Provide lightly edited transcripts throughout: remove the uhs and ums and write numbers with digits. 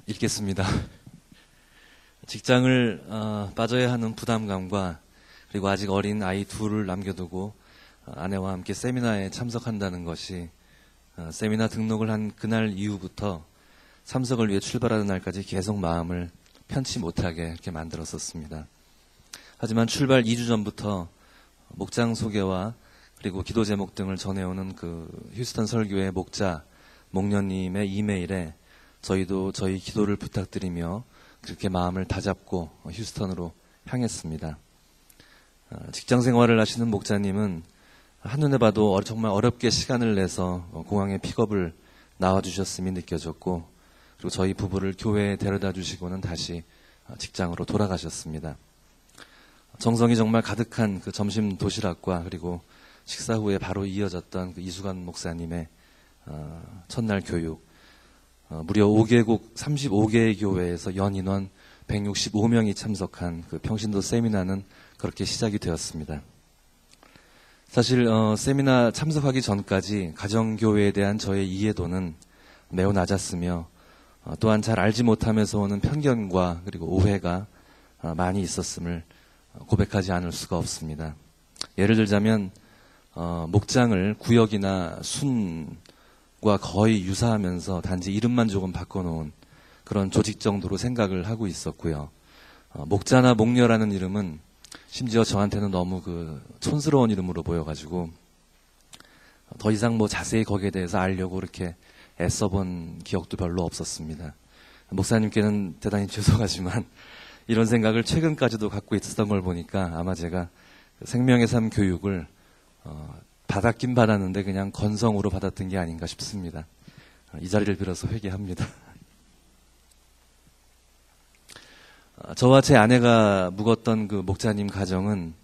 읽겠습니다. 직장을 빠져야 하는 부담감과 그리고 아직 어린 아이 둘을 남겨두고 아내와 함께 세미나에 참석한다는 것이 세미나 등록을 한 그날 이후부터 참석을 위해 출발하는 날까지 계속 마음을 편치 못하게 이렇게 만들었었습니다. 하지만 출발 2주 전부터 목장 소개와 그리고 기도 제목 등을 전해오는 그 휴스턴 설교회 목자 목련님의 이메일에 저희도 저희 기도를 부탁드리며 그렇게 마음을 다잡고 휴스턴으로 향했습니다. 직장 생활을 하시는 목자님은 한눈에 봐도 정말 어렵게 시간을 내서 공항에 픽업을 나와주셨음이 느껴졌고, 그리고 저희 부부를 교회에 데려다 주시고는 다시 직장으로 돌아가셨습니다. 정성이 정말 가득한 그 점심 도시락과 그리고 식사 후에 바로 이어졌던 그 이수관 목사님의 첫날 교육, 무려 5개국 35개의 교회에서 연인원 165명이 참석한 그 평신도 세미나는 그렇게 시작이 되었습니다. 사실 세미나 참석하기 전까지 가정교회에 대한 저의 이해도는 매우 낮았으며 또한 잘 알지 못하면서 오는 편견과 그리고 오해가 많이 있었음을 고백하지 않을 수가 없습니다. 예를 들자면 목장을 구역이나 순과 거의 유사하면서 단지 이름만 조금 바꿔놓은 그런 조직 정도로 생각을 하고 있었고요. 목자나 목녀라는 이름은 심지어 저한테는 너무 그 촌스러운 이름으로 보여가지고 더 이상 자세히 거기에 대해서 알려고 그렇게 애써본 기억도 별로 없었습니다. 목사님께는 대단히 죄송하지만 이런 생각을 최근까지도 갖고 있었던 걸 보니까 아마 제가 생명의 삶 교육을 받았긴 받았는데 그냥 건성으로 받았던 게 아닌가 싶습니다. 이 자리를 빌어서 회개합니다. 저와 제 아내가 묵었던 그 목자님 가정은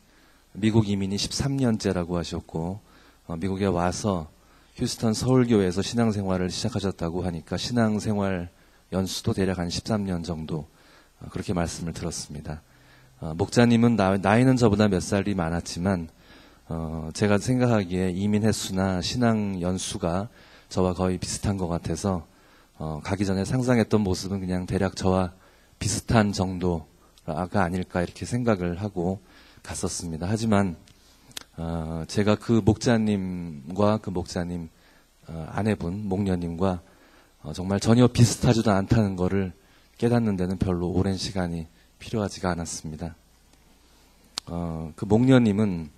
미국 이민이 13년째라고 하셨고, 미국에 와서 휴스턴 서울교회에서 신앙생활을 시작하셨다고 하니까 신앙생활 연수도 대략 한 13년 정도 그렇게 말씀을 들었습니다. 목자님은 나이는 저보다 몇 살이 많았지만 제가 생각하기에 이민 횟수나 신앙 연수가 저와 거의 비슷한 것 같아서 가기 전에 상상했던 모습은 그냥 대략 저와 비슷한 정도가 아닐까 이렇게 생각을 하고 갔었습니다. 하지만 제가 그 목자님과 그 목자님 아내분 목녀님과 정말 전혀 비슷하지도 않다는 것을 깨닫는 데는 별로 오랜 시간이 필요하지가 않았습니다. 그 목녀님은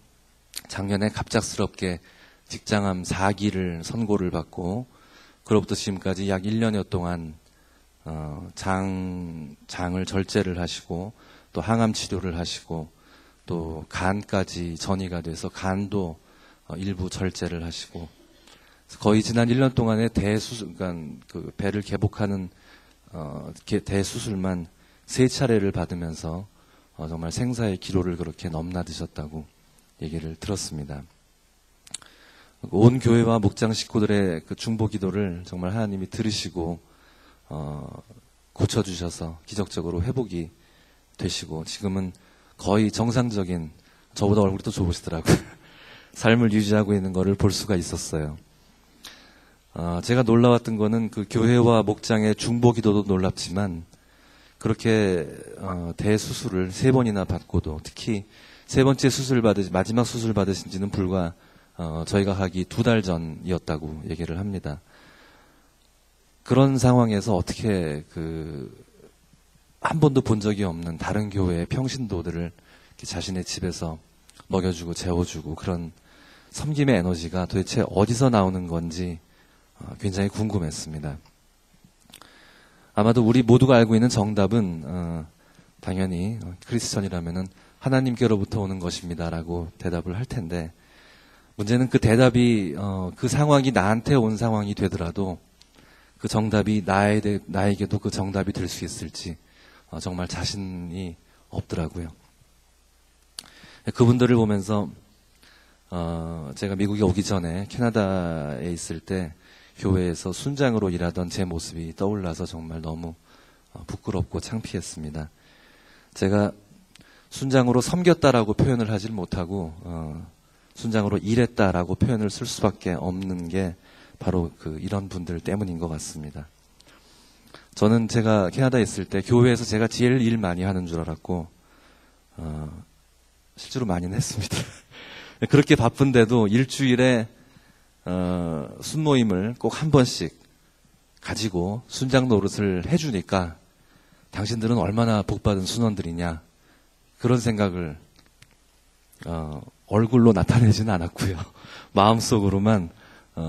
작년에 갑작스럽게 직장암 4기를 선고를 받고 그로부터 지금까지 약 1년여 동안 장을 절제를 하시고 또 항암 치료를 하시고 또 간까지 전이가 돼서 간도 일부 절제를 하시고 거의 지난 1년 동안의 대수술, 그러니까 그 배를 개복하는 대수술만 3차례를 받으면서 정말 생사의 기로를 그렇게 넘나드셨다고 얘기를 들었습니다. 온 교회와 목장 식구들의 그 중보 기도를 정말 하나님이 들으시고 고쳐주셔서 기적적으로 회복이 되시고 지금은 거의 정상적인, 저보다 얼굴이 더 좋으시더라고요. 삶을 유지하고 있는 것을 볼 수가 있었어요. 제가 놀라웠던 거는 그 교회와 목장의 중보 기도도 놀랍지만 그렇게 대수술을 3번이나 받고도 특히 3번째 마지막 수술 받으신 지는 불과 저희가 하기 2달 전이었다고 얘기를 합니다. 그런 상황에서 어떻게 한 번도 본 적이 없는 다른 교회의 평신도들을 자신의 집에서 먹여주고 재워주고 그런 섬김의 에너지가 도대체 어디서 나오는 건지 굉장히 궁금했습니다. 아마도 우리 모두가 알고 있는 정답은 당연히 크리스천이라면은 하나님께로부터 오는 것입니다라고 대답을 할 텐데 문제는 그 대답이 그 상황이 나한테 온 상황이 되더라도 그 정답이 나에게도 그 정답이 될 수 있을지 정말 자신이 없더라고요. 그분들을 보면서 제가 미국에 오기 전에 캐나다에 있을 때 교회에서 순장으로 일하던 제 모습이 떠올라서 정말 너무 부끄럽고 창피했습니다. 제가 순장으로 섬겼다라고 표현을 하질 못하고 순장으로 일했다라고 표현을 쓸 수밖에 없는 게 바로 이런 분들 때문인 것 같습니다. 저는 제가 캐나다에 있을 때 교회에서 제가 제일 일 많이 하는 줄 알았고 실제로 많이는 했습니다. 그렇게 바쁜데도 일주일에 순모임을 꼭 한 번씩 가지고 순장 노릇을 해주니까 당신들은 얼마나 복받은 순원들이냐 그런 생각을 얼굴로 나타내지는 않았고요. 마음속으로만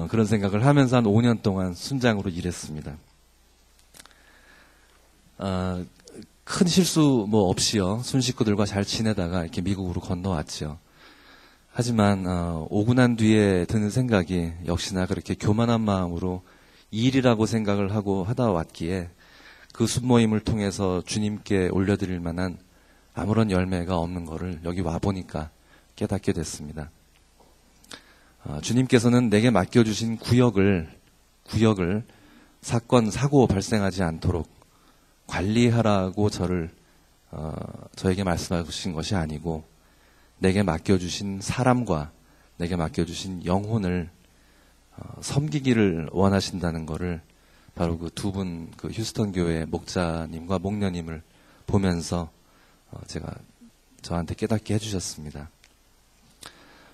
그런 생각을 하면서 한 5년 동안 순장으로 일했습니다. 큰 실수 뭐 없이요. 순 식구들과 잘 지내다가 이렇게 미국으로 건너왔죠. 하지만 오고 난 뒤에 드는 생각이 역시나 그렇게 교만한 마음으로 일이라고 생각을 하고 하다 왔기에 그 순모임을 통해서 주님께 올려드릴 만한 아무런 열매가 없는 거를 여기 와보니까 깨닫게 됐습니다. 주님께서는 내게 맡겨주신 구역을 사건, 사고 발생하지 않도록 관리하라고 저에게 말씀하신 것이 아니고 내게 맡겨주신 사람과 내게 맡겨주신 영혼을 섬기기를 원하신다는 것을 바로 그 두 분 그 휴스턴 교회 목자님과 목녀님을 보면서 저한테 깨닫게 해주셨습니다.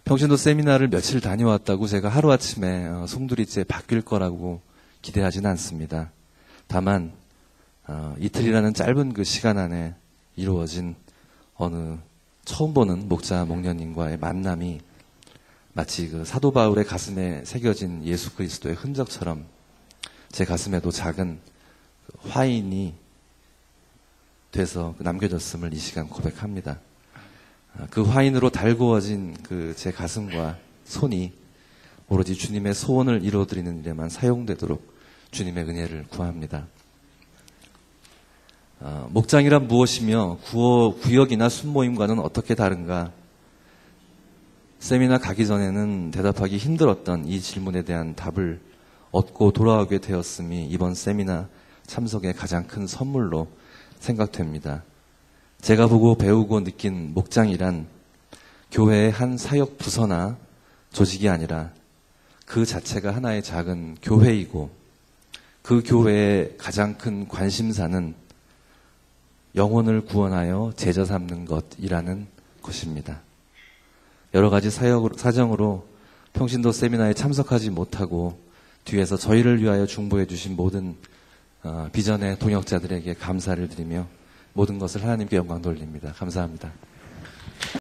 평신도 세미나를 며칠 다녀왔다고 제가 하루아침에 송두리째 바뀔 거라고 기대하지는 않습니다. 다만 이틀이라는 짧은 그 시간 안에 이루어진 어느 처음 보는 목자 목녀님과의 만남이 마치 그 사도 바울의 가슴에 새겨진 예수 그리스도의 흔적처럼 제 가슴에도 작은 화인이 돼서 남겨졌음을 이 시간 고백합니다. 그 화인으로 달구어진 그 제 가슴과 손이 오로지 주님의 소원을 이루어드리는 일에만 사용되도록 주님의 은혜를 구합니다. 목장이란 무엇이며 구역이나 순모임과는 어떻게 다른가? 세미나 가기 전에는 대답하기 힘들었던 이 질문에 대한 답을 얻고 돌아오게 되었음이 이번 세미나 참석의 가장 큰 선물로 생각됩니다. 제가 보고 배우고 느낀 목장이란 교회의 한 사역 부서나 조직이 아니라 그 자체가 하나의 작은 교회이고 그 교회의 가장 큰 관심사는 영혼을 구원하여 제자 삼는 것이라는 것입니다. 여러 가지 사정으로 평신도 세미나에 참석하지 못하고 뒤에서 저희를 위하여 중보해 주신 모든 비전의 동역자들에게 감사를 드리며 모든 것을 하나님께 영광 돌립니다. 감사합니다.